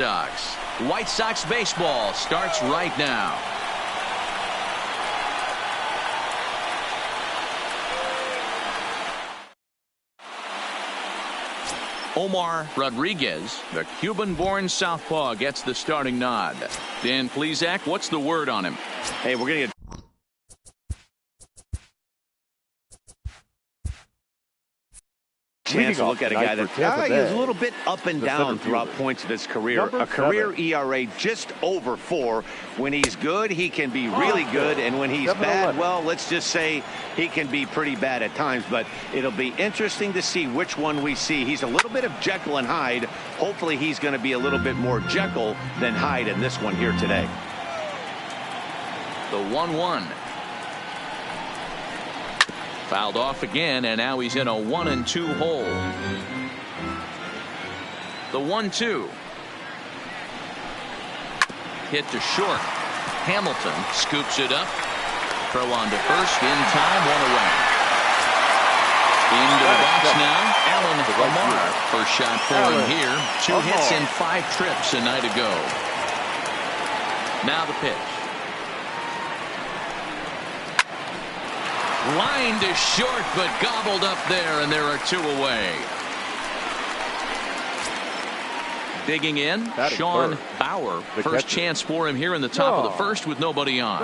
Sox. White Sox baseball starts right now. Omar Rodriguez, the Cuban-born southpaw, gets the starting nod. Dan Plesac, what's the word on him? Hey, we're going to get chance to look at a guy that is a little bit up and down throughout points of his career. A career ERA just over 4. When he's good, he can be really good, and when he's bad, well, let's just say he can be pretty bad at times. But it'll be interesting to see which one we see. He's a little bit of Jekyll and Hyde. Hopefully he's going to be a little bit more Jekyll than Hyde in this one here today. The 1-1. Fouled off again, and now he's in a 1-2 hole. The 1-2. Hit to short. Hamilton scoops it up. Throw on to first. In time, 1 away. Into the box now. Alan Omar. First shot for him here. 2 hits in 5 trips a night ago. Now the pitch. Line to short, but gobbled up there, and there are 2 away. Digging in, Sean Bauer. First chance for him here in the top of the first with nobody on.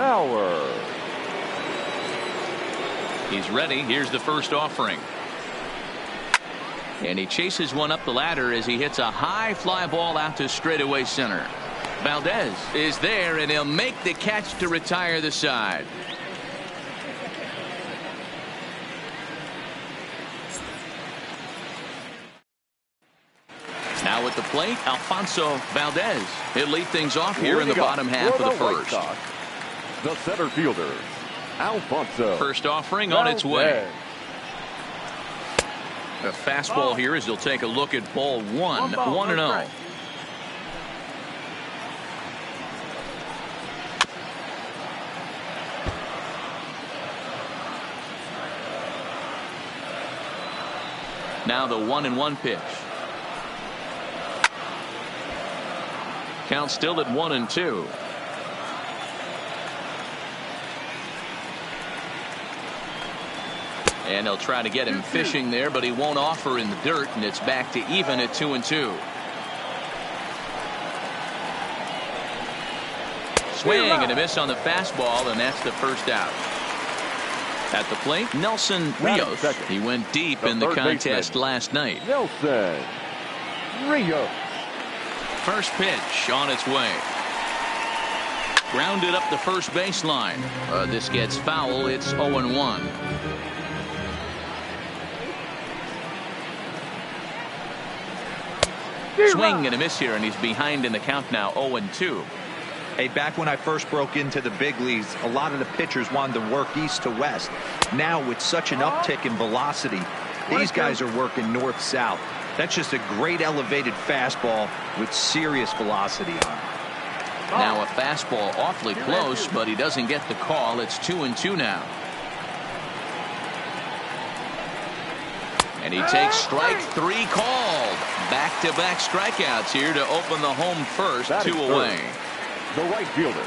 He's ready. Here's the first offering. And he chases one up the ladder as he hits a high fly ball out to straightaway center. Valdez is there, and he'll make the catch to retire the side. Now at the plate, Alfonso Valdez. He'll lead things off here in the bottom half of the first. The center fielder, Alfonso. First offering on its way. A fastball here as he'll take a look at ball 1. 1-0. Now the 1-1 pitch. Count still at 1-2. And they'll try to get him fishing there, but he won't offer in the dirt, and it's back to even at 2-2. Swing and a miss on the fastball, and that's the first out. At the plate, Nelson Rios. He went deep in the contest last night. Nelson Rios. First pitch on its way. Grounded up the first baseline. This gets foul. It's 0-1. Swing and a miss here, and he's behind in the count now. 0-2. Hey, back when I first broke into the big leagues, a lot of the pitchers wanted to work east to west. Now with such an uptick in velocity, these guys are working north-south. That's just a great elevated fastball with serious velocity on it. Now a fastball awfully close, but he doesn't get the call. It's 2-2 now. And he takes strike 3 called. Back-to-back strikeouts here to open the home first. 2 away. The right fielder,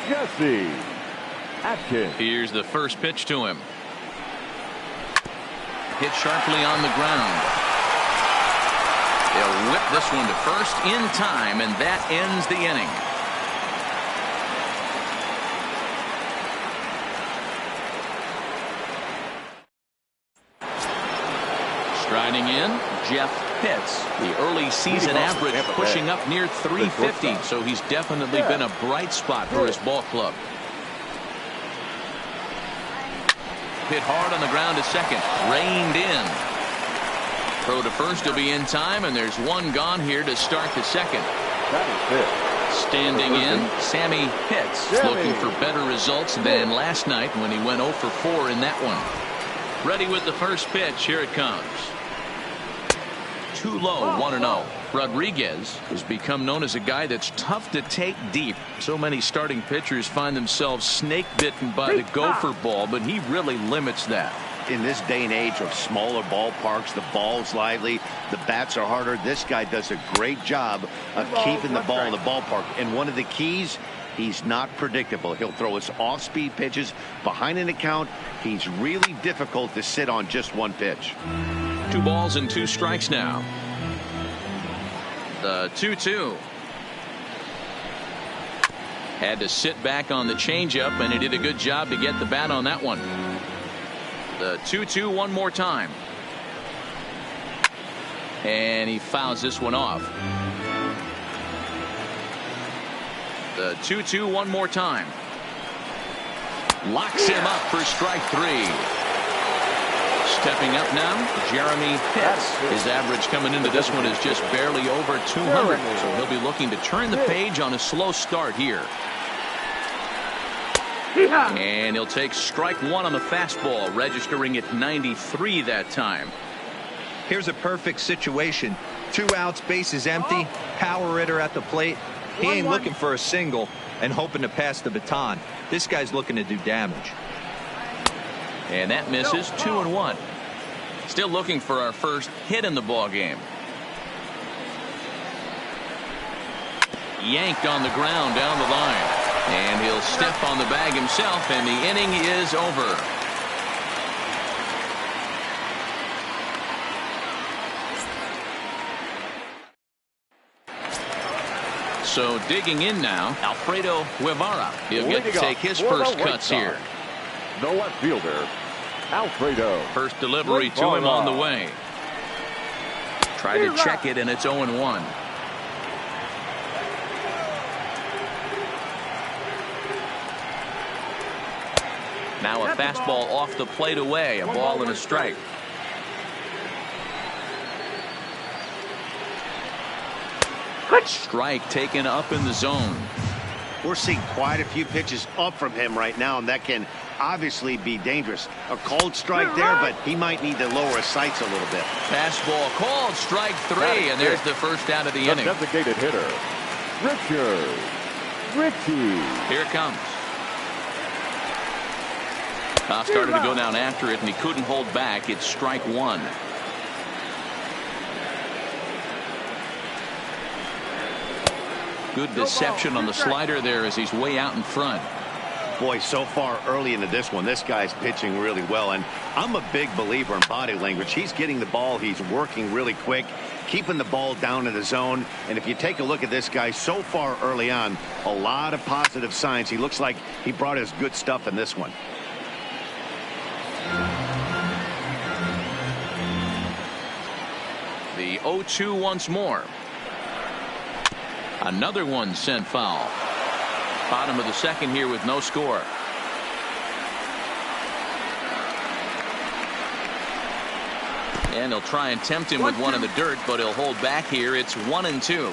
Jesse Atkins. Here's the first pitch to him. Hit sharply on the ground. They'll whip this one to first in time, and that ends the inning. Striding in, Jeff Pitts. The early season average pushing up near 350, so he's definitely been a bright spot for his ball club. Hit hard on the ground to second. Reined in. Throw to first to be in time, and there's one gone here to start the second. Standing in, Sammy Pitts, looking for better results than last night when he went 0 for 4 in that one. Ready with the first pitch. Here it comes. Too low, 1-0. Rodriguez has become known as a guy that's tough to take deep. So many starting pitchers find themselves snake bitten by the gopher ball, but he really limits that. in this day and age of smaller ballparks, the ball's lively, the bats are harder. This guy does a great job of keeping the ball in the ballpark. And one of the keys, he's not predictable. He'll throw his off-speed pitches behind an account. He's really difficult to sit on just one pitch. 2 balls and 2 strikes now. The 2-2. Had to sit back on the changeup, and he did a good job to get the bat on that one. The 2-2 one more time. And he fouls this one off. The 2-2 one more time. Locks him up for strike 3. Stepping up now, Jeremy Pitts. His average coming into this one is just barely over 200, so he'll be looking to turn the page on a slow start here. And he'll take strike 1 on the fastball, registering at 93 that time. Here's a perfect situation. 2 outs, bases empty, power hitter at the plate. He ain't looking for a single and hoping to pass the baton. This guy's looking to do damage. And that misses. 2-1. Still looking for our first hit in the ball game. Yanked on the ground down the line. And he'll step on the bag himself, and the inning is over. So digging in now, Alfredo Guevara. He'll get to take his first cuts here. The left fielder, Alfredo. First delivery to him on the way. Tried to check it, and it's 0-1. Now a fastball off the plate away, a ball and a strike. Strike taken up in the zone. We're seeing quite a few pitches up from him right now, and that can obviously be dangerous. A called strike there, but he might need to lower his sights a little bit. Fastball called, strike 3, and there's the first out of the inning. Designated hitter, Richie. Here it comes. Started to go down after it, and he couldn't hold back. It's strike 1. Good deception on the slider there as he's way out in front. Boy, so far early into this one, this guy's pitching really well, and I'm a big believer in body language. He's getting the ball, he's working really quick, keeping the ball down in the zone. And if you take a look at this guy so far early on, a lot of positive signs. He looks like he brought his good stuff in this one. The 0-2 once more. Another one sent foul. Bottom of the second here with no score. And he'll try and tempt him with one in the dirt, but he'll hold back here. It's 1-2.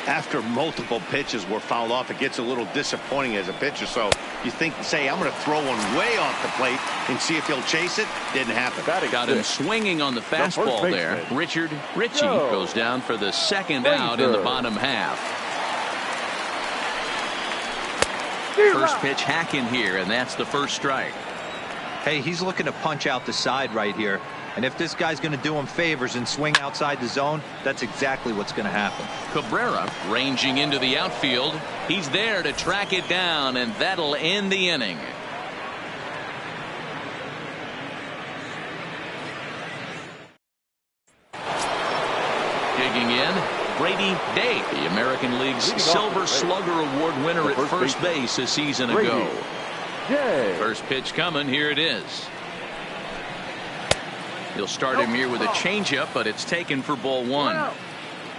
After multiple pitches were fouled off, it gets a little disappointing as a pitcher. So you think, say, I'm going to throw one way off the plate and see if he'll chase it. Didn't happen. Got him swinging on the fastball there. Richie goes down for the second out in the bottom half. First pitch hacking here, and that's the first strike. Hey, he's looking to punch out the side right here. And if this guy's going to do him favors and swing outside the zone, that's exactly what's going to happen. Cabrera ranging into the outfield. He's there to track it down, and that'll end the inning. Digging in, Brady Day, the American League's Silver Slugger Award winner at first base a season ago. First pitch coming, here it is. He'll start him here with a changeup, but it's taken for ball 1.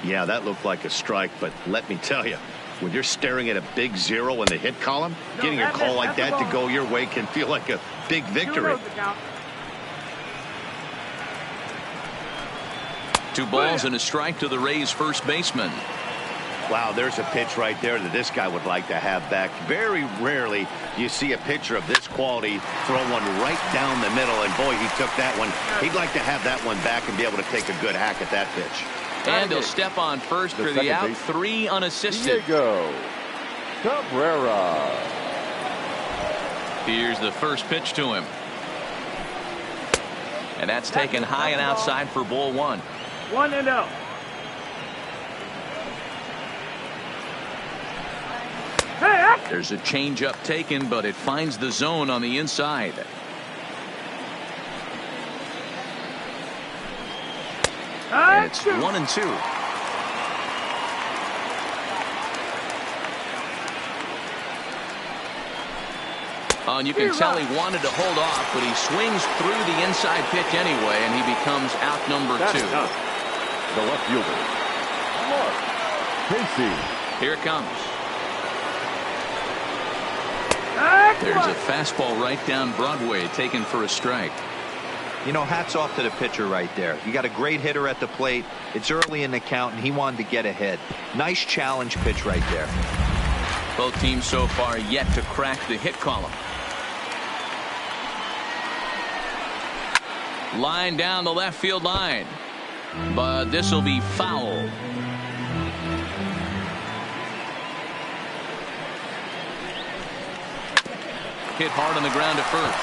Yeah, that looked like a strike, but let me tell you, when you're staring at a big 0 in the hit column, getting a call like that to go your way can feel like a big victory. 2 balls and a strike to the Rays first baseman. Wow, there's a pitch right there that this guy would like to have back. Very rarely you see a pitcher of this quality throw one right down the middle, and boy, he took that one. He'd like to have that one back and be able to take a good hack at that pitch. And he'll step on first for the out, 3 unassisted. Cabrera. Here's the first pitch to him. And that's taken high and outside for ball 1. 1-0. There's a changeup taken, but it finds the zone on the inside. And it's 1-2. And you can tell he wanted to hold off, but he swings through the inside pitch anyway, and he becomes out number 2. The left fielder, Mark Casey. Here it comes. There's a fastball right down Broadway, taken for a strike. You know, hats off to the pitcher right there. You got a great hitter at the plate. It's early in the count, and he wanted to get ahead. Nice challenge pitch right there. Both teams so far yet to crack the hit column. Line down the left field line, but this will be foul. Hit hard on the ground to first,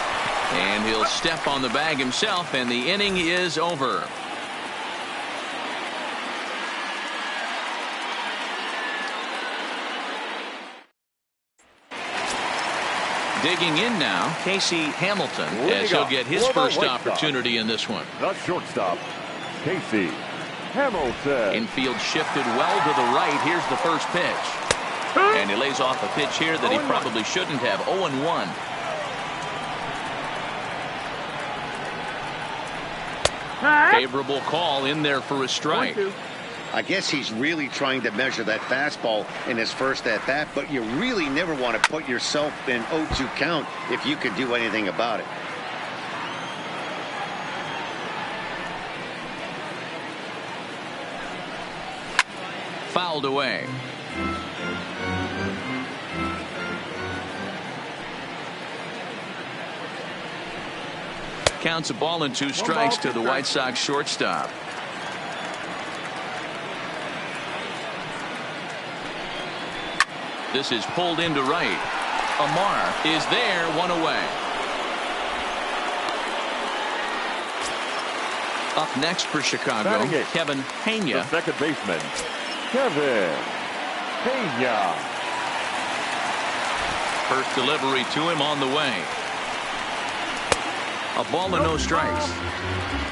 and he'll step on the bag himself, and the inning is over. Digging in now, Casey Hamilton, as he'll get his first opportunity in this one. The shortstop, Casey Hamilton. Infield shifted well to the right. Here's the first pitch. And he lays off a pitch here that he probably shouldn't have. 0-1. Favorable call in there for a strike. I guess he's really trying to measure that fastball in his first at bat, but you really never want to put yourself in 0-2 count if you could do anything about it. Fouled away. Counts a ball and 2 strikes to the White Sox shortstop. This is pulled into right. Amar is there, 1 away. Up next for Chicago, Kevin Pena. The second baseman, Kevin Pena. First delivery to him on the way. A ball and no strikes.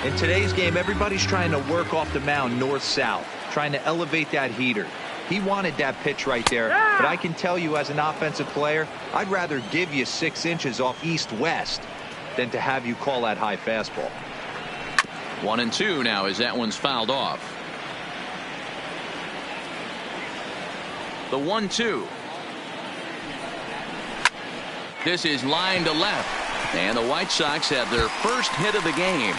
In today's game, everybody's trying to work off the mound north-south, trying to elevate that heater. He wanted that pitch right there, but I can tell you as an offensive player, I'd rather give you 6 inches off east-west than to have you call that high fastball. 1-2 now as that one's fouled off. The 1-2. This is line to left, and the White Sox have their first hit of the game.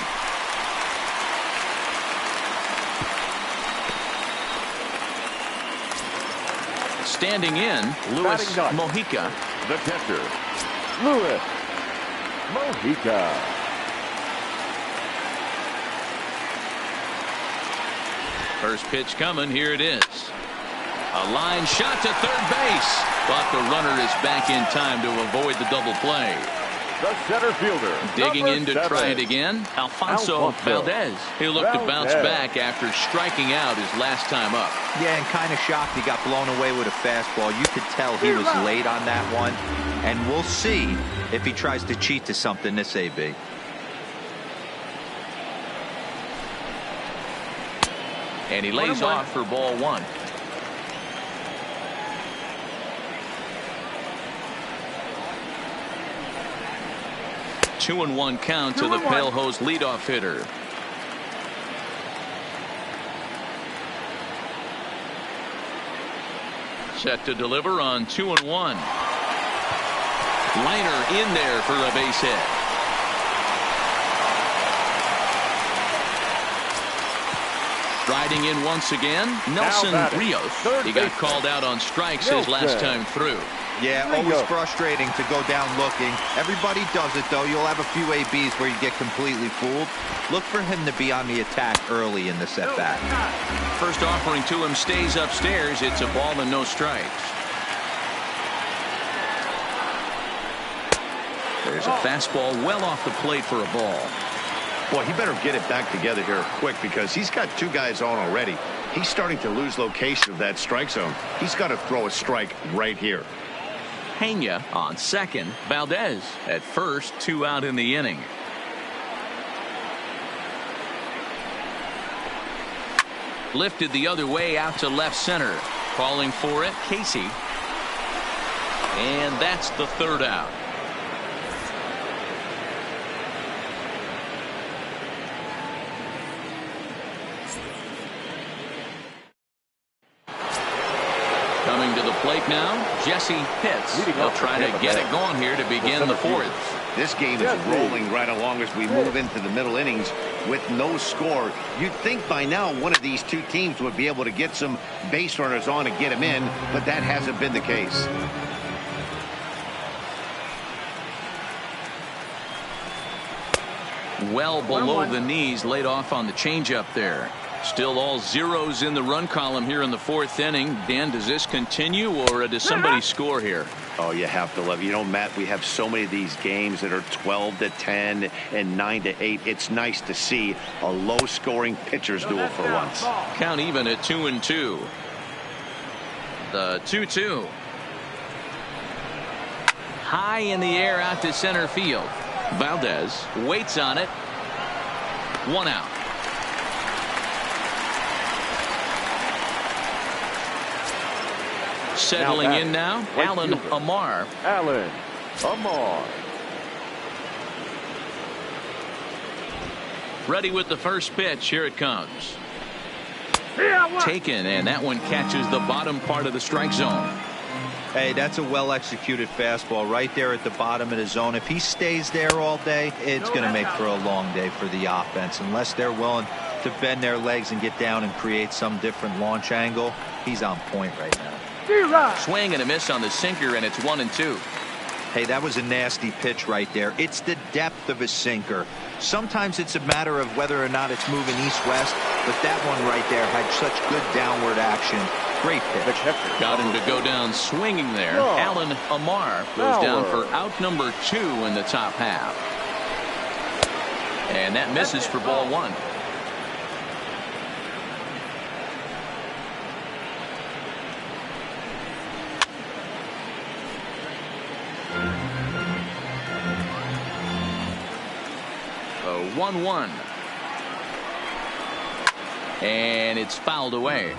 Standing in, Luis Mojica. The catcher, Luis Mojica. First pitch coming. Here it is. A line shot to third base, but the runner is back in time to avoid the double play. The center fielder, digging in to 7. try it again, Alfonso Valdez. He'll look to bounce back after striking out his last time up. Yeah, and kind of shocked he got blown away with a fastball. You could tell he was late on that one, and we'll see if he tries to cheat to something this AB. And he lays off for ball 1. Two and 1 count to the Pale Hose leadoff hitter. Set to deliver on 2-1. Liner in there for a base hit. Riding in once again, Nelson Rios. He got called out on strikes his last time through. Yeah, always frustrating to go down looking. Everybody does it, though. You'll have a few ABs where you get completely fooled. Look for him to be on the attack early in the at-bat. First offering to him stays upstairs. It's a ball and no strikes. There's a fastball well off the plate for a ball. Boy, he better get it back together here quick because he's got two guys on already. He's starting to lose location of that strike zone. He's got to throw a strike right here. Pena on second. Valdez at first. 2 out in the inning. Lifted the other way out to left center. Calling for it, Casey. And that's the 3rd out. Coming to the plate now, Jesse Pitts. They'll try to get it going here to begin the 4th. This game is rolling right along as we move into the middle innings with no score. You'd think by now one of these two teams would be able to get some base runners on and get them in, but that hasn't been the case. Well below the knees, laid off on the changeup there. Still all zeros in the run column here in the 4th inning. Dan, does this continue or does somebody score here? Oh, you have to love it. You know, Matt, we have so many of these games that are 12-10 and 9-8. It's nice to see a low-scoring pitcher's duel for once. Count even at 2-2. The 2-2. High in the air out to center field. Valdez waits on it. 1 out. Settling in now, Alan Amar. Alan Amar. Ready with the first pitch. Here it comes. Taken, and that one catches the bottom part of the strike zone. Hey, that's a well-executed fastball right there at the bottom of the zone. If he stays there all day, it's going to make for a long day for the offense. Unless they're willing to bend their legs and get down and create some different launch angle, he's on point right now. Swing and a miss on the sinker, and it's 1-2. Hey, that was a nasty pitch right there. It's the depth of a sinker. Sometimes it's a matter of whether or not it's moving east-west, but that one right there had such good downward action. Great pitch. Got him to go down swinging there. Alan Amar goes down for out number 2 in the top half. And that misses for ball 1. A 1-1. And it's fouled away.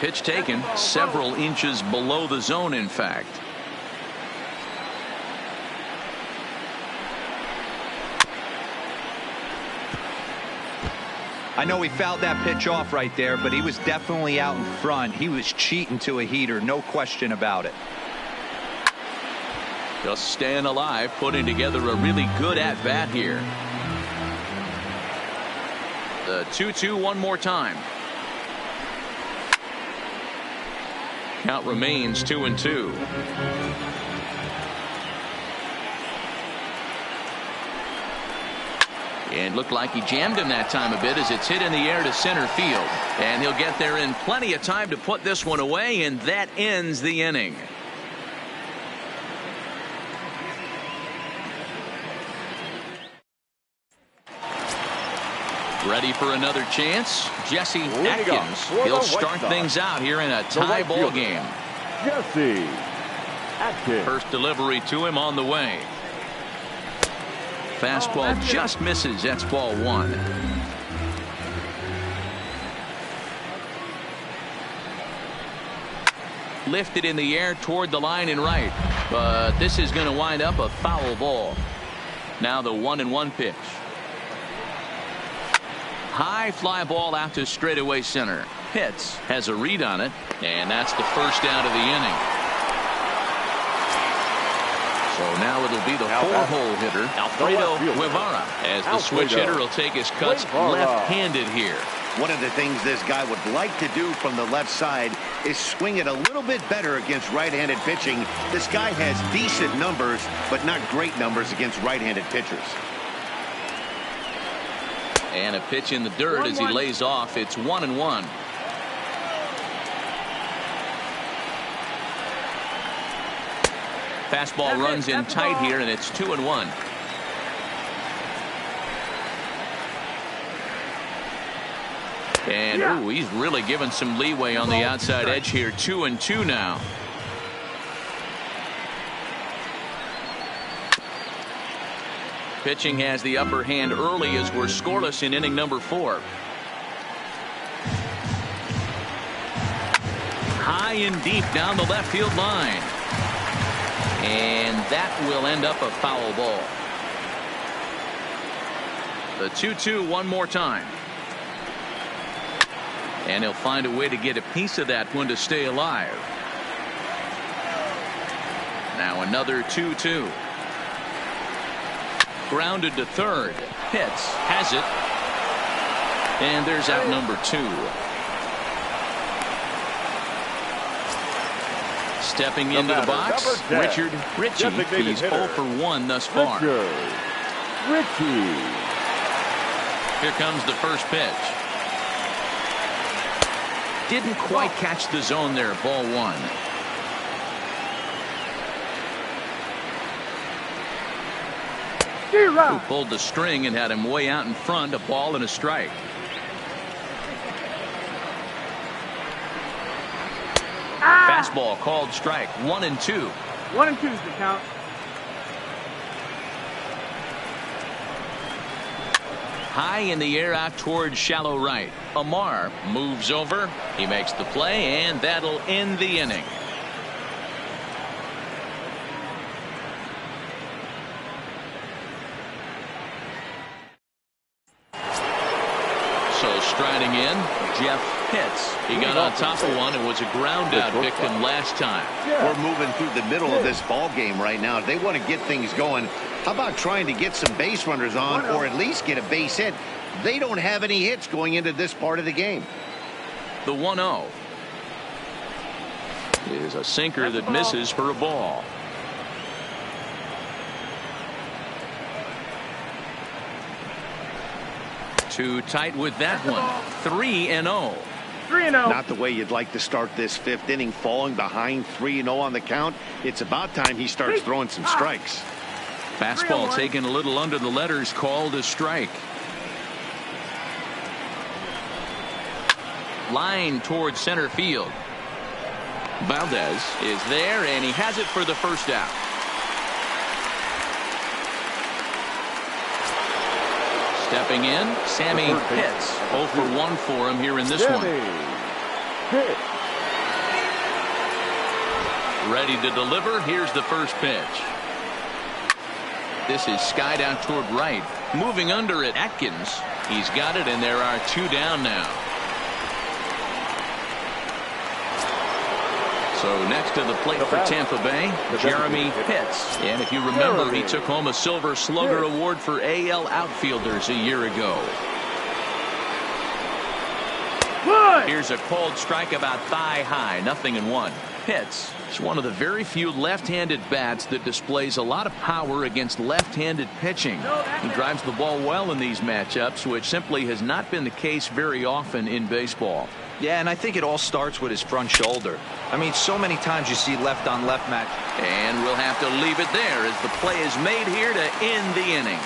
Pitch taken several inches below the zone, in fact. I know he fouled that pitch off right there, but he was definitely out in front. He was cheating to a heater, no question about it. Just staying alive, putting together a really good at-bat here. The 2-2 one more time. Count remains 2-2. And looked like he jammed him that time a bit as it's hit in the air to center field. And he'll get there in plenty of time to put this one away, and that ends the inning. Ready for another chance? Jesse Atkins. He'll start things out here in a tie ball game. Jesse Atkins. First delivery to him on the way. Fastball just misses. That's ball 1. Lifted in the air toward the line and right. But this is going to wind up a foul ball. Now the 1-1 pitch. High fly ball out to straightaway center. Pitts has a read on it, and that's the first out of the inning. So now it'll be the 4-hole hitter, Alfredo Guevara, as the switch hitter will take his cuts left-handed here. One of the things this guy would like to do from the left side is swing it a little bit better against right-handed pitching. This guy has decent numbers, but not great numbers against right-handed pitchers. And a pitch in the dirt as he lays off. It's 1-1. Fastball runs in tight here, and it's 2-1. And ooh, he's really given some leeway on the outside edge here. 2-2 now. Pitching has the upper hand early as we're scoreless in inning number 4. High and deep down the left field line. And that will end up a foul ball. The 2-2 one more time. And he'll find a way to get a piece of that one to stay alive. Now another 2-2. Grounded to third. Pitts has it. And there's out number 2. Stepping into the box, Richard Ritchie. He's 0 for 1 thus far. Ritchie. Here comes the first pitch. Didn't quite catch the zone there. Ball 1. Who pulled the string and had him way out in front. A ball and a strike. Fastball called strike. 1-2. 1-2 is the count. High in the air out towards shallow right. Amar moves over. He makes the play, and that'll end the inning. So striding in, Jeff Pitts. He got on top of one and was a ground out victim last time. We're moving through the middle of this ball game right now. They want to get things going. How about trying to get some base runners on, or at least get a base hit? They don't have any hits going into this part of the game. The 1-0 is a sinker that misses for a ball. Too tight with that one. 3-0. 3-0. Not the way you'd like to start this 5th inning, falling behind 3-0 on the count. It's about time he starts throwing some strikes. Fastball taken a little under the letters, called a strike. Line towards center field. Valdez is there, and he has it for the first out. Stepping in, Sammy Pitts. 0 for 1 for him here in this one. Ready to deliver. Here's the first pitch. This is skied out toward right. Moving under it, Atkins. He's got it, and there are 2 down now. So next to the plate for Tampa Bay, Jeremy Pitts. And if you remember, he took home a Silver Slugger Award for AL outfielders a year ago. Here's a called strike about thigh high. 0-1. Pitts is one of the very few left-handed bats that displays a lot of power against left-handed pitching. He drives the ball well in these matchups, which simply has not been the case very often in baseball. Yeah, and I think it all starts with his front shoulder. I mean, so many times you see left-on-left match. And we'll have to leave it there as the play is made here to end the inning.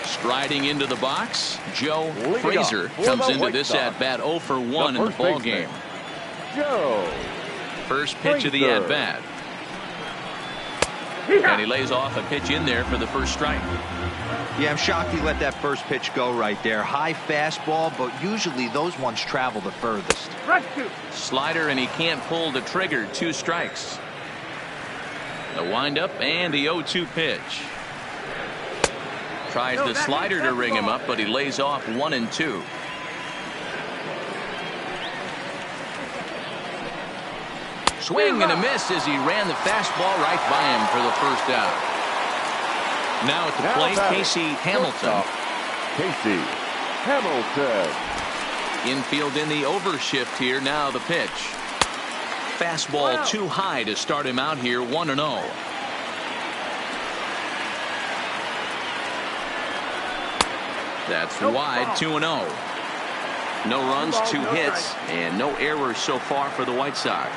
Striding into the box, Joe Frazier comes into this at-bat 0 for 1 in the ball game. Joe. First pitch of the at-bat. And he lays off a pitch in there for the first strike. Yeah, I'm shocked he let that first pitch go right there. High fastball, but usually those ones travel the furthest. Slider, and he can't pull the trigger. 2 strikes. The windup and the 0-2 pitch. Tries the slider to ring him up, but he lays off 1-2. Swing and a miss as he ran the fastball right by him for the first out. Now at the plate, Casey Hamilton. Casey Hamilton. Infield in the overshift here. Now the pitch. Fastball too high to start him out here. 1-0. That's wide. 2-0. No runs, 2 hits, and no errors so far for the White Sox.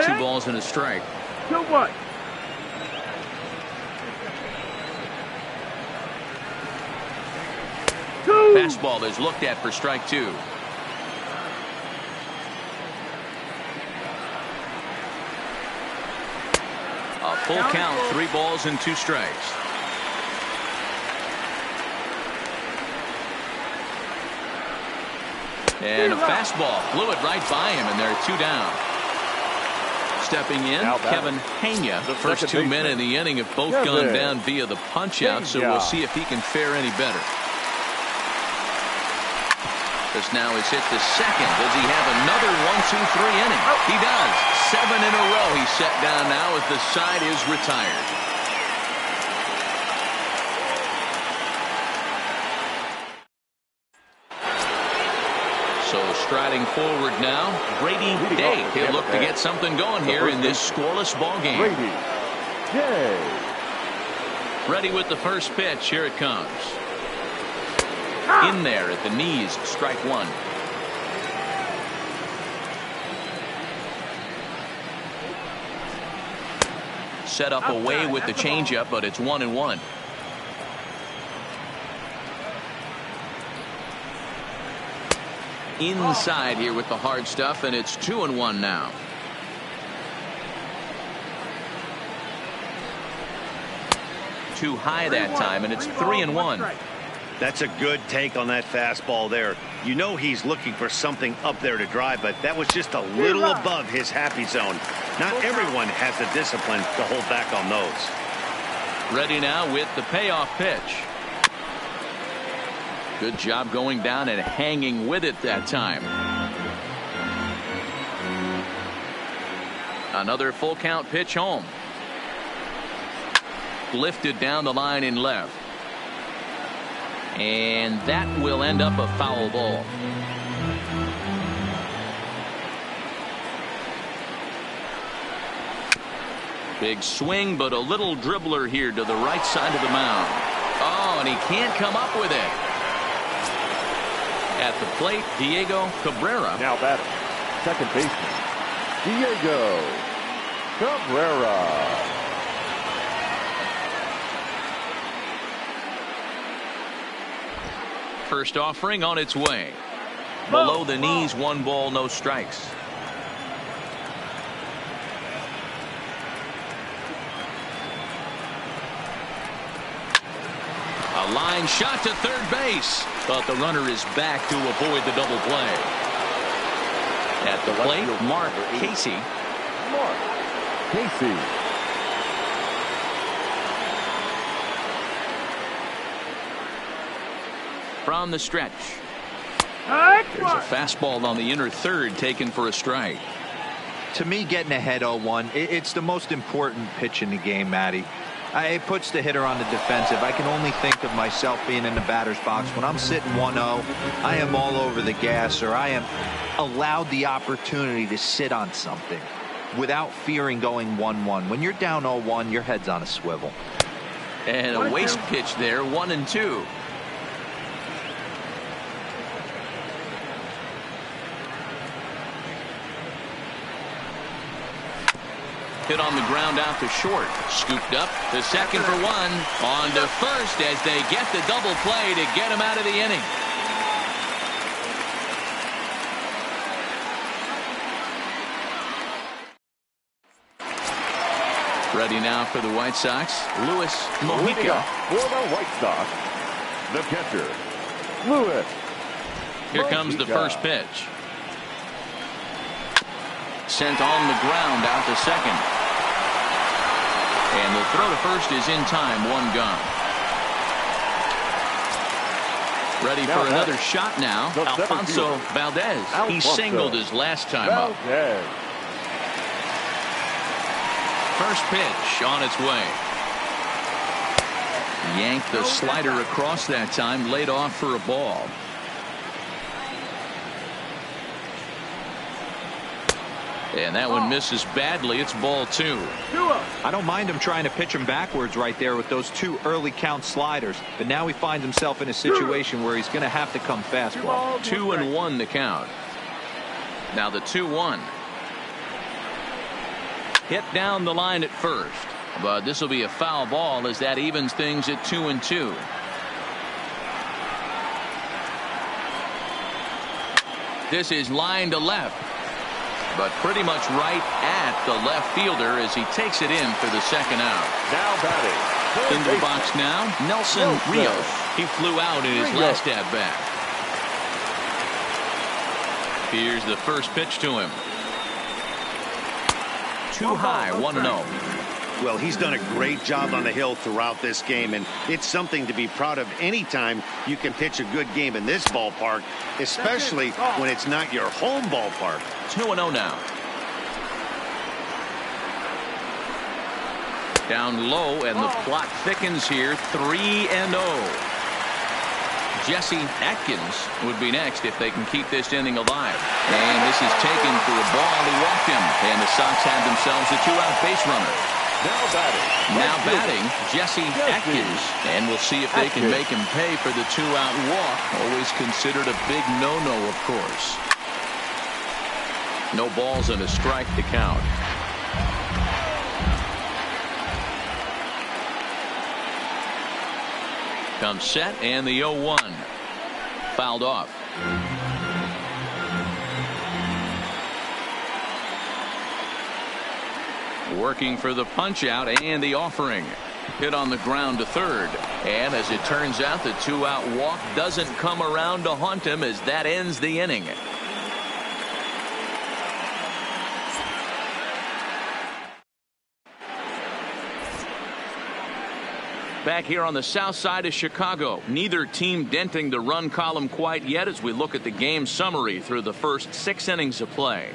2 balls and a strike. 2-1. Fastball is looked at for strike 2. A full count, 3 balls and 2 strikes. And a fastball flew it right by him, and there are 2 down. Stepping in, Kevin Hania. The first 2 men in the inning have both gone down via the punch-out, so we'll see if he can fare any better. This now is hit to second. Does he have another 1-2-3 inning? He does. 7 in a row he's set down now as the side is retired. So striding forward now, Brady Day. He'll look to get something going here in this scoreless ball game. Brady Day. Ready with the first pitch. Here it comes. In there at the knees, strike 1. Set up away with the changeup, but it's 1-1. Inside here with the hard stuff, and it's 2-1 now. Too high that time, and it's 3-1. That's a good take on that fastball there. You know he's looking for something up there to drive, but that was just a little above his happy zone. Not everyone has the discipline to hold back on those. Ready now with the payoff pitch. Good job going down and hanging with it that time. Another full count pitch home. Lifted down the line in left. And that will end up a foul ball. Big swing, but a little dribbler here to the right side of the mound. Oh, and he can't come up with it. At the plate, Diego Cabrera. Now batter, second baseman, Diego Cabrera. First offering on its way. Below the knees, 1 ball, no strikes. A line shot to third base, but the runner is back to avoid the double play. At the plate, Mark Casey. Mark Casey. From the stretch. There's a fastball on the inner third taken for a strike. To me, getting ahead 0-1, it's the most important pitch in the game, Matty. It puts the hitter on the defensive. I can only think of myself being in the batter's box. When I'm sitting 1-0, I am all over the gas, or I am allowed the opportunity to sit on something without fearing going 1-1. When you're down 0-1, your head's on a swivel. And a waste pitch there, 1-2. Hit on the ground out to short. Scooped up to second for 1. On to first as they get the double play to get him out of the inning. Ready now for the White Sox, Luis Mojica. For the White Sox, the catcher, Luis. Here comes the first pitch. Sent on the ground out to second. And the throw to first is in time, 1 gone. Ready for another shot now. Alfonso Valdez. He singled his last time up. First pitch on its way. Yanked the slider across that time, laid off for a ball. And that one misses badly. It's ball 2. I don't mind him trying to pitch him backwards right there with those 2 early count sliders. But now he finds himself in a situation where he's going to have to come fastball. 2-1 to count. Now the 2-1. Hit down the line at first. But this will be a foul ball as that evens things at 2-2. This is line to left. But pretty much right at the left fielder as he takes it in for the second out. Now batting. In the box now, Nelson Rios. He flew out in his last at bat. Here's the first pitch to him. Too high, 1-0. Well, he's done a great job on the hill throughout this game, and it's something to be proud of anytime you can pitch a good game in this ballpark, especially when it's not your home ballpark. 2-0 now. Down low, and the plot thickens here. 3-0. Jesse Atkins would be next if they can keep this inning alive. And this is taken for a ball to walk him. And the Sox have themselves a 2-out base runner. Now batting, Jesse Atkins. And we'll see if they can make him pay for the 2-out walk. Always considered a big no-no, of course. No balls and a strike to count. Comes set, and the 0-1. Fouled off. Working for the punch out and the offering. Hit on the ground to third. And as it turns out, the 2-out walk doesn't come around to haunt him as that ends the inning. Back here on the south side of Chicago, neither team denting the run column quite yet as we look at the game summary through the first 6 innings of play.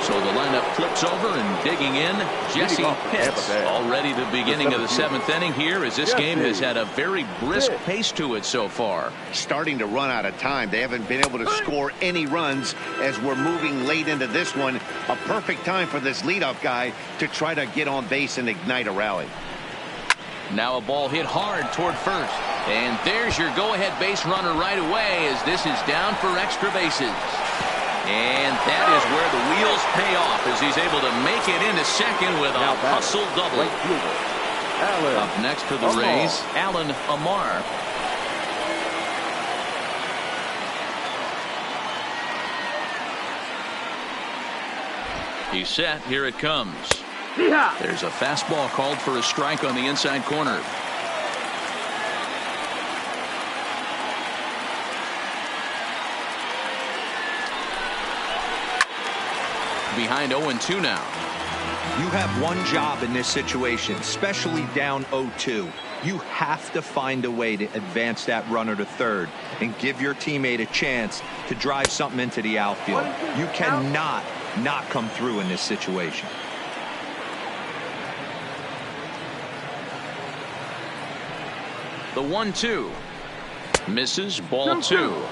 So the lineup flips over and digging in, Jesse Pitts. Already the beginning of the 7th inning here as this game has had a very brisk pace to it so far. Starting to run out of time. They haven't been able to score any runs as we're moving late into this one. A perfect time for this leadoff guy to try to get on base and ignite a rally. Now a ball hit hard toward first. And there's your go-ahead base runner right away as this is down for extra bases. And that is where the wheels pay off as he's able to make it into second with a hustle double. Up next for the Rays, Alan Amar. He's set. Here it comes. There's a fastball called for a strike on the inside corner. Behind 0-2 now. You have one job in this situation, especially down 0-2. You have to find a way to advance that runner to third and give your teammate a chance to drive something into the outfield. You cannot not come through in this situation. The 1-2 misses, ball 2.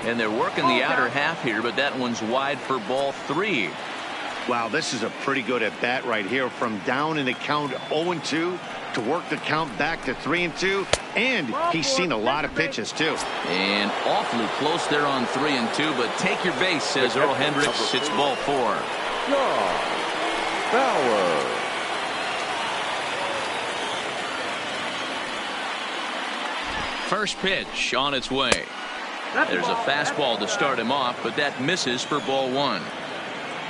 And they're working the outer half here, but that one's wide for ball 3. Wow, this is a pretty good at bat right here, from down in the count 0-2 to work the count back to 3-2, and he's seen a lot of pitches too. And awfully close there on 3-2, but take your base, says Earl Hendricks. It's ball 4. Bauer. First pitch on its way. There's a fastball to start him off, but that misses for ball 1.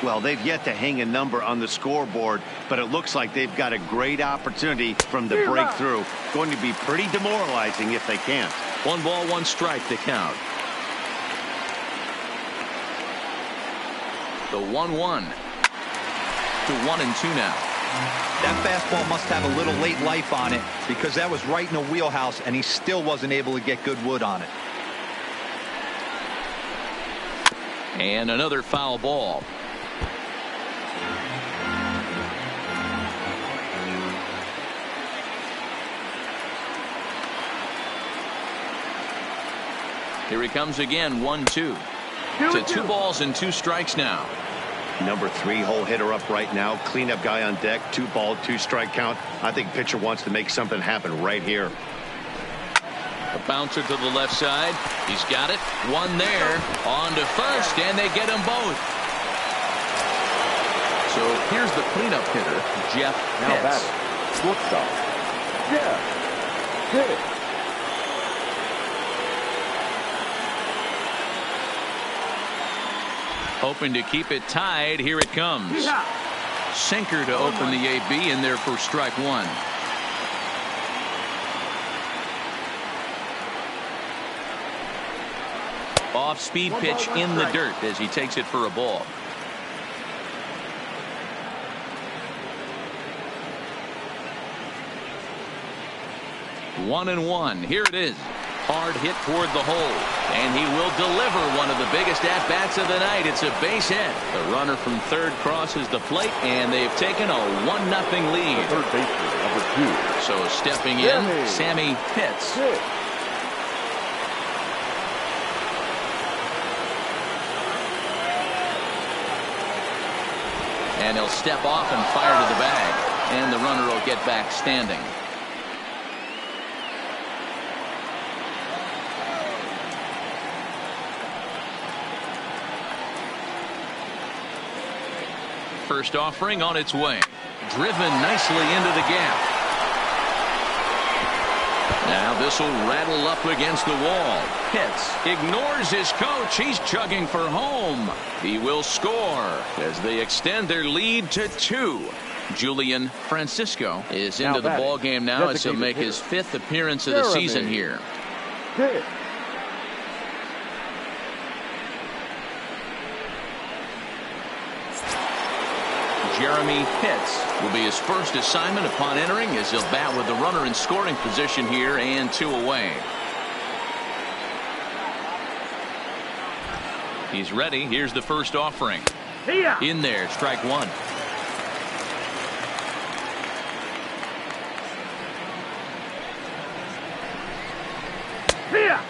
Well, they've yet to hang a number on the scoreboard, but it looks like they've got a great opportunity from the breakthrough. Going to be pretty demoralizing if they can't. 1 ball, 1 strike to count. The 1-1 to 1-2 now. That fastball must have a little late life on it because that was right in the wheelhouse and he still wasn't able to get good wood on it. And another foul ball. Here he comes again. 1-2. So 2 balls and 2 strikes now. Number 3 hole hitter up right now. Cleanup guy on deck. 2 ball, 2 strike count. I think pitcher wants to make something happen right here. A bouncer to the left side. He's got it. 1 there. On to first, and they get them both. So here's the cleanup hitter, Jeff Pitts. Shortstop. Jeff Pitts. Hoping to keep it tied. Here it comes. Sinker to open the AB in there for strike 1. Off speed pitch in the dirt as he takes it for a ball. One and one. Here it is. Hard hit toward the hole, and he will deliver one of the biggest at-bats of the night. It's a base hit. The runner from third crosses the plate, and they've taken a 1-0 lead. Third baseman, number 2. So stepping in, Sammy Pitts. And he'll step off and fire to the bag, and the runner will get back standing. First offering on its way. Driven nicely into the gap. Now this will rattle up against the wall. Pitts ignores his coach. He's chugging for home. He will score as they extend their lead to 2. Julian Francisco is into the ball game now as he'll make his 5th appearance of the season here. Jeremy Pitts will be his first assignment upon entering as he'll bat with the runner in scoring position here and 2 away. He's ready. Here's the first offering. In there, strike 1.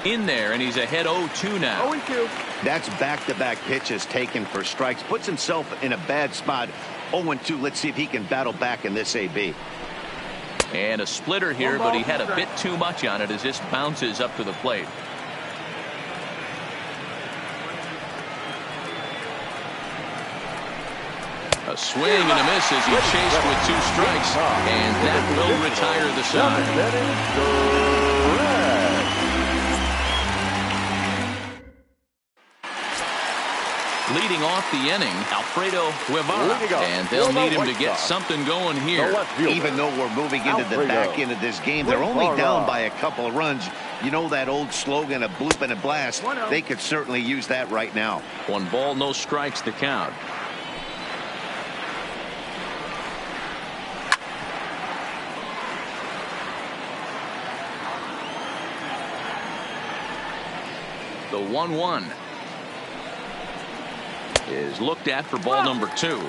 In there, and he's ahead 0-2 now. 0-2. That's back-to-back pitches taken for strikes. Puts himself in a bad spot. 0-2. Let's see if he can battle back in this AB. And a splitter here, but he had a bit too much on it as this bounces up to the plate. A swing and a miss as he chased with 2 strikes, and that will retire the side. Leading off the inning, Alfredo Guevara, and they'll need him to get something going here. Even though we're moving into the back end of this game, they're only down by a couple of runs. You know that old slogan, a bloop and a blast. They could certainly use that right now. 1 ball, no strikes to count. The 1-1 is looked at for ball number 2.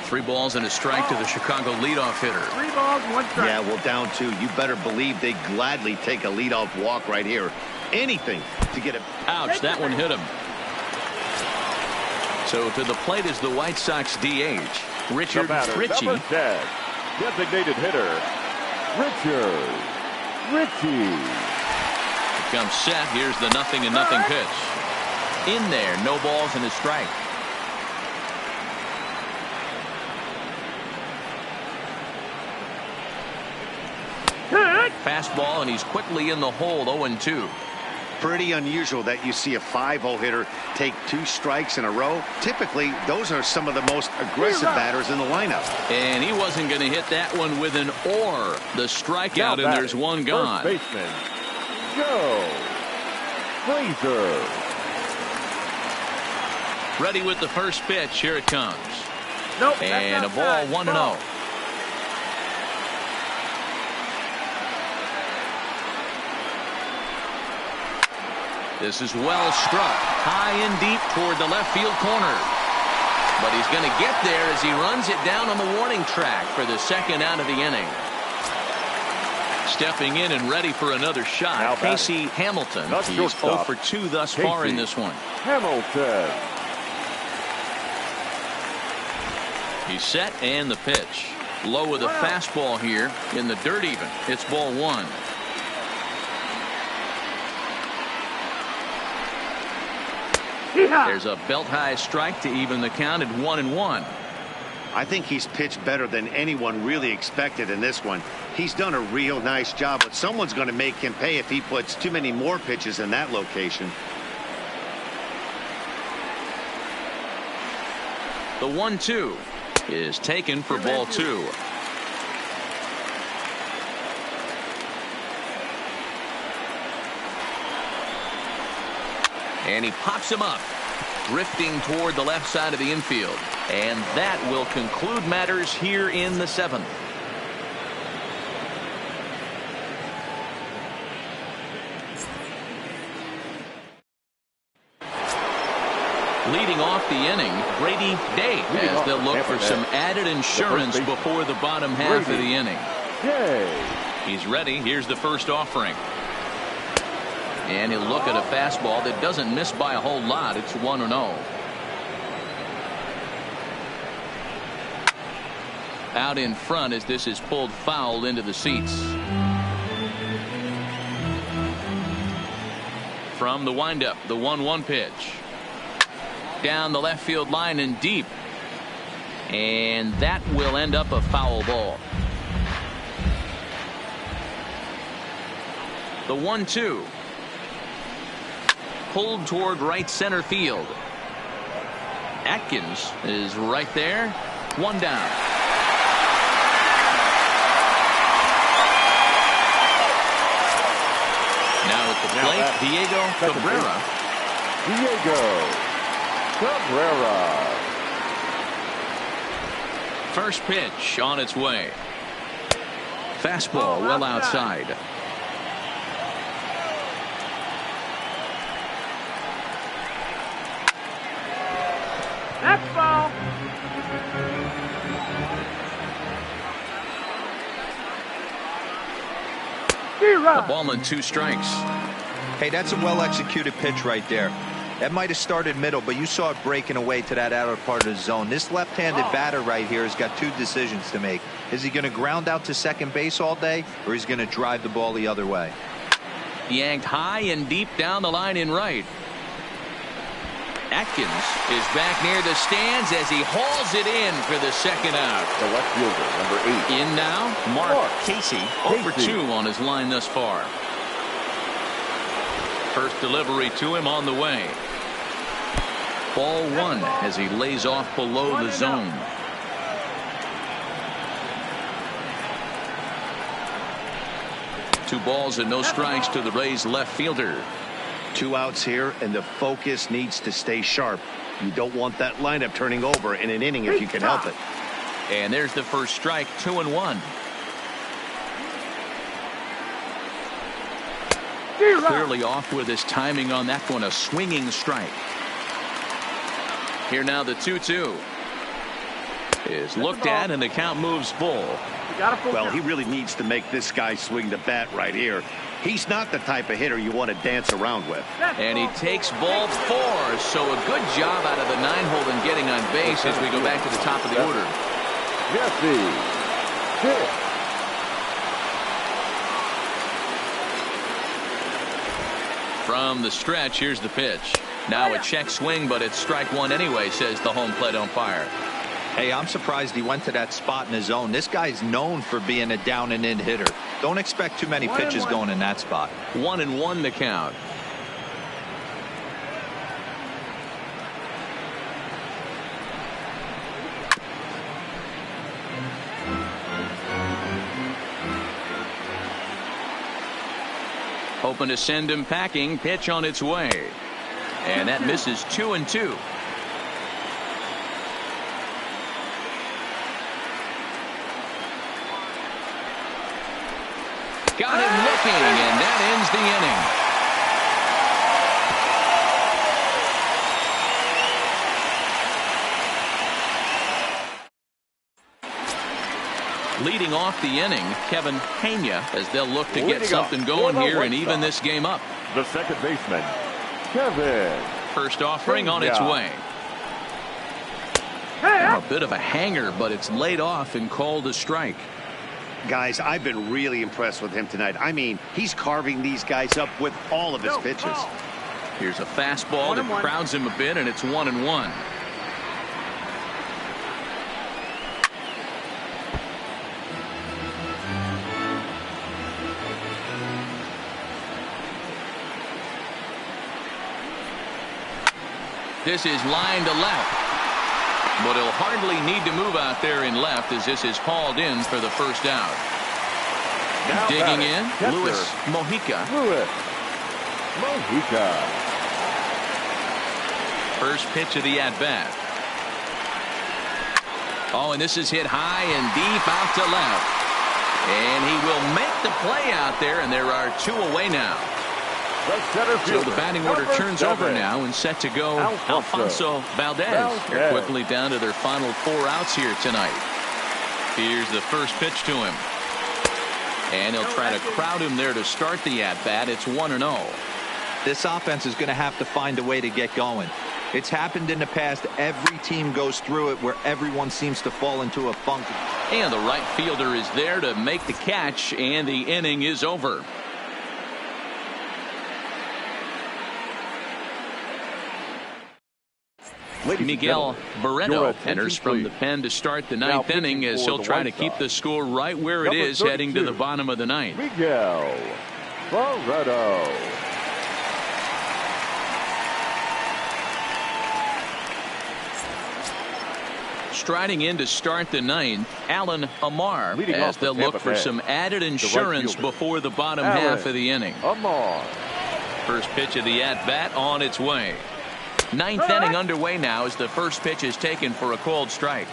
Three balls and a strike to the Chicago leadoff hitter. 3 balls, 1 strike. Yeah, well, down 2. You better believe they gladly take a leadoff walk right here. Anything to get it. Ouch, that one hit him. So to the plate is the White Sox DH, Richard Ritchie. Designated hitter, Richard Ritchie. Comes set. Here's the 0-0 pitch. In there, no balls and a strike. Fastball, and he's quickly in the hole. 0-2. Pretty unusual that you see a 5-hole hitter take 2 strikes in a row. Typically, those are some of the most aggressive batters in the lineup. And he wasn't going to hit that one with an or. The strikeout, and there's one gone. First baseman, Joe Frazier. Ready with the first pitch. Here it comes. Nope, and a ball, 1-0. This is well struck, high and deep toward the left field corner. But he's going to get there as he runs it down on the warning track for the second out of the inning. Stepping in and ready for another shot, Casey Hamilton. He's 0 for 2 thus far in this one. Hamilton. He's set and the pitch. Low with a fastball here in the dirt even. It's ball 1. There's a belt-high strike to even the count at 1-1. I think he's pitched better than anyone really expected in this one. He's done a real nice job, but someone's going to make him pay if he puts too many more pitches in that location. The 1-2 is taken for ball 2. And he pops him up, drifting toward the left side of the infield. And that will conclude matters here in the 7th. Leading off the inning, Brady Day, as they'll look for some added insurance before the bottom half of the inning. He's ready. Here's the first offering. And he'll look at a fastball that doesn't miss by a whole lot. It's 1-0. Out in front as this is pulled foul into the seats. From the windup, the 1-1 pitch. Down the left field line and deep. And that will end up a foul ball. The 1-2. Pulled toward right center field. Atkins is right there. 1 down. Now at the plate, Diego Cabrera. First pitch on its way. Fastball well outside. That's ball. The ball and 2 strikes. Hey, that's a well-executed pitch right there. That might have started middle, but you saw it breaking away to that outer part of the zone. This left-handed batter right here has got 2 decisions to make. Is he going to ground out to second base all day, or is he going to drive the ball the other way? Yanked high and deep down the line in right. Atkins is back near the stands as he hauls it in for the second out. The left fielder, number 8. In now, Mark Casey. 0 for 2 on his line thus far. First delivery to him on the way. Ball 1 as he lays off below the zone. Two balls and no strikes to the Rays left fielder. 2 outs here, and the focus needs to stay sharp. You don't want that lineup turning over in an inning if you can help it. And there's the first strike. 2-1. Clearly off with his timing on that one. A swinging strike. Here now the 2-2 is looked at, and the count moves full. Well, he really needs to make this guy swing the bat right here. He's not the type of hitter you want to dance around with. And he takes ball 4. So a good job out of the 9-hole in getting on base as we go back to the top of the order. From the stretch, here's the pitch. Now a check swing, but it's strike 1 anyway, says the home plate umpire. Hey, I'm surprised he went to that spot in his zone. This guy's known for being a down and in hitter. Don't expect too many pitches going in that spot. 1-1 the count. Hoping to send him packing. Pitch on its way. And that misses 2-2. Got him looking, and that ends the inning. Leading off the inning, Kevin Pena, as they'll look to get something going here and even this game up. The second baseman, Kevin. First offering on its way. A bit of a hanger, but it's laid off and called a strike. Guys, I've been really impressed with him tonight. I mean, he's carving these guys up with all of his pitches. Here's a fastball that crowds him a bit, and it's 1-1. This is line to left, but he'll hardly need to move out there in left as this is hauled in for the first out. Now digging in, Luis Mojica. First pitch of the at-bat. Oh, and this is hit high and deep out to left. And he will make the play out there, and there are 2 away now. So the batting order turns over now and set to go Alfonso Valdez. They're quickly down to their final 4 outs here tonight. Here's the first pitch to him. And he'll try to crowd him there to start the at-bat. It's 1-0. This offense is going to have to find a way to get going. It's happened in the past. Every team goes through it where everyone seems to fall into a funk. And the right fielder is there to make the catch, and the inning is over. Miguel Barreto enters from the pen to start the 9th inning as he'll try to keep the score right where it is heading to the bottom of the 9th. Miguel Barreto. Striding in to start the 9th, Alan Amar, as they'll look for some added insurance before the bottom half of the inning. First pitch of the at-bat on its way. 9th inning underway now as the first pitch is taken for a called strike.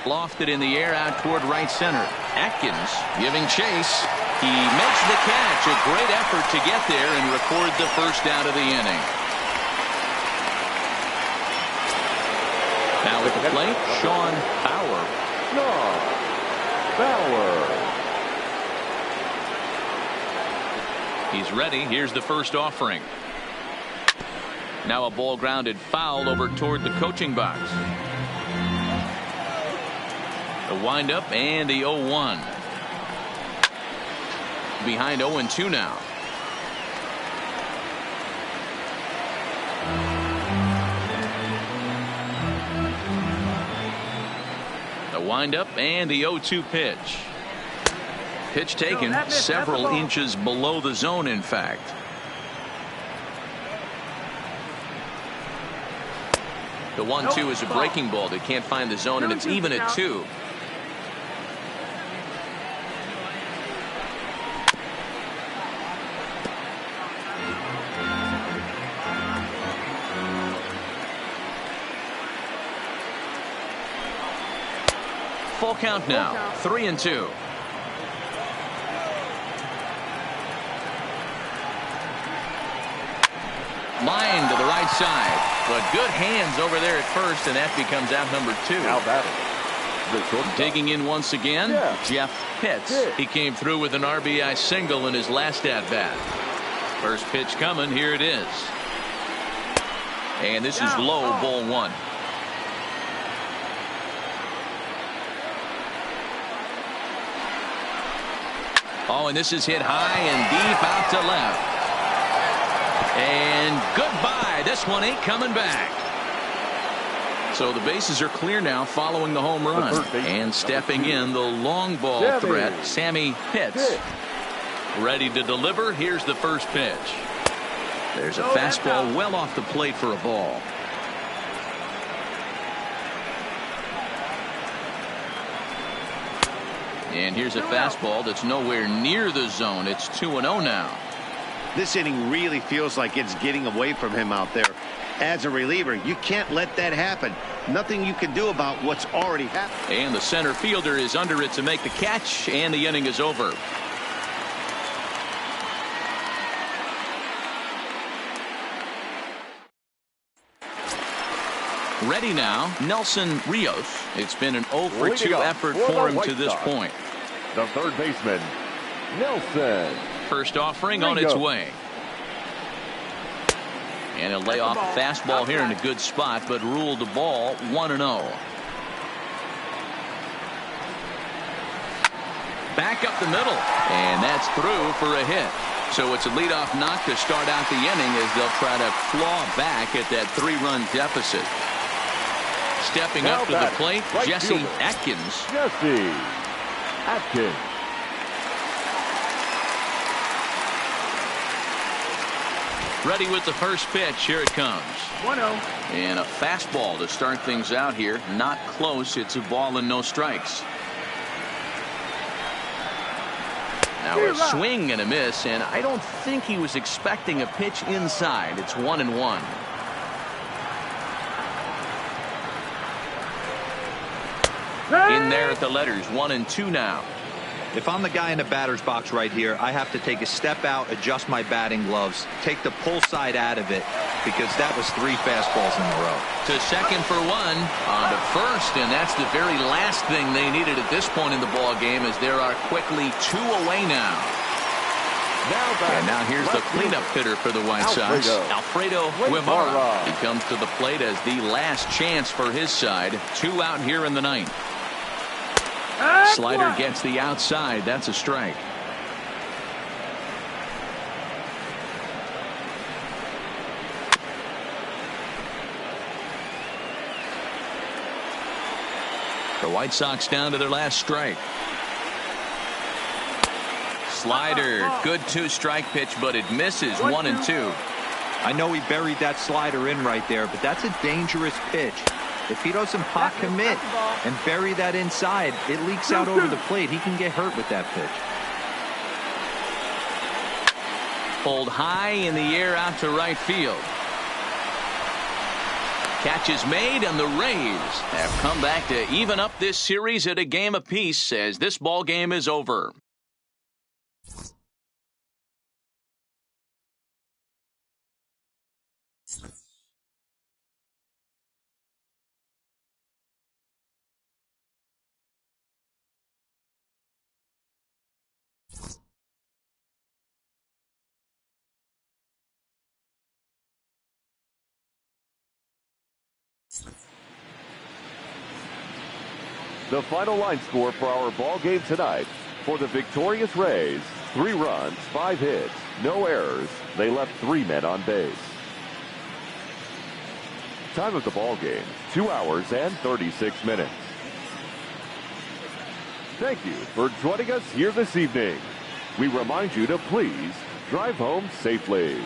Lofted in the air out toward right center. Atkins giving chase. He makes the catch. A great effort to get there and record the first out of the inning. Now at the plate, Sean Bauer. He's ready. Here's the first offering. Now a ball grounded foul over toward the coaching box. The windup and the 0-1. Behind 0-2 now. The windup and the 0-2 pitch. Pitch taken several inches below the zone, in fact. The 1-2 is a breaking ball that can't find the zone, and it's even at 2. Full count now, 3-2. Line to the right side, but good hands over there at first, and that becomes out number 2. Now batting. Digging in once again, Jeff Pitts. He came through with an RBI single in his last at-bat. First pitch coming, here it is. And this is low, ball 1. Oh, and this is hit high and deep out to left. And goodbye. This one ain't coming back. So the bases are clear now following the home run. And stepping in the long ball threat, Sammy Pitts. Ready to deliver. Here's the first pitch. There's a fastball well off the plate for a ball. And here's a fastball that's nowhere near the zone. It's 2-0 now. This inning really feels like it's getting away from him out there. As a reliever, you can't let that happen. Nothing you can do about what's already happened. And the center fielder is under it to make the catch, and the inning is over. Ready now, Nelson Rios. It's been an 0-for-2 effort for him to this point. The third baseman, Nelson. First offering on its way. And he'll lay off a fastball here in a good spot, but ruled the ball 1-0. Back up the middle, and that's through for a hit. So it's a leadoff knock to start out the inning as they'll try to claw back at that 3-run deficit. Stepping up to the plate, Jesse Atkins. Jesse Atkins. Ready with the first pitch. Here it comes. 1-0. And a fastball to start things out here. Not close. It's a ball and no strikes. Now a swing and a miss, and I don't think he was expecting a pitch inside. It's 1-1. In there at the letters, 1-2 now. If I'm the guy in the batter's box right here, I have to take a step out, adjust my batting gloves, take the pull side out of it, because that was 3 fastballs in a row. To second for 1, on to first, and that's the very last thing they needed at this point in the ball game, as there are quickly 2 away now. And now here's the cleanup hitter for the White Sox, Alfredo Guimara. He comes to the plate as the last chance for his side. 2 out here in the ninth. Slider gets the outside. That's a strike. The White Sox down to their last strike. Slider, good 2-strike pitch, but it misses. 1-2. I know he buried that slider in right there, but that's a dangerous pitch. If he doesn't pot commit and bury that inside, it leaks out over the plate. He can get hurt with that pitch. Pulled high in the air out to right field. Catch is made, and the Rays have come back to even up this series at a game apiece as this ball game is over. The final line score for our ball game tonight. For the victorious Rays, 3 runs, 5 hits, no errors. They left 3 men on base. Time of the ball game, 2 hours and 36 minutes. Thank you for joining us here this evening. We remind you to please drive home safely.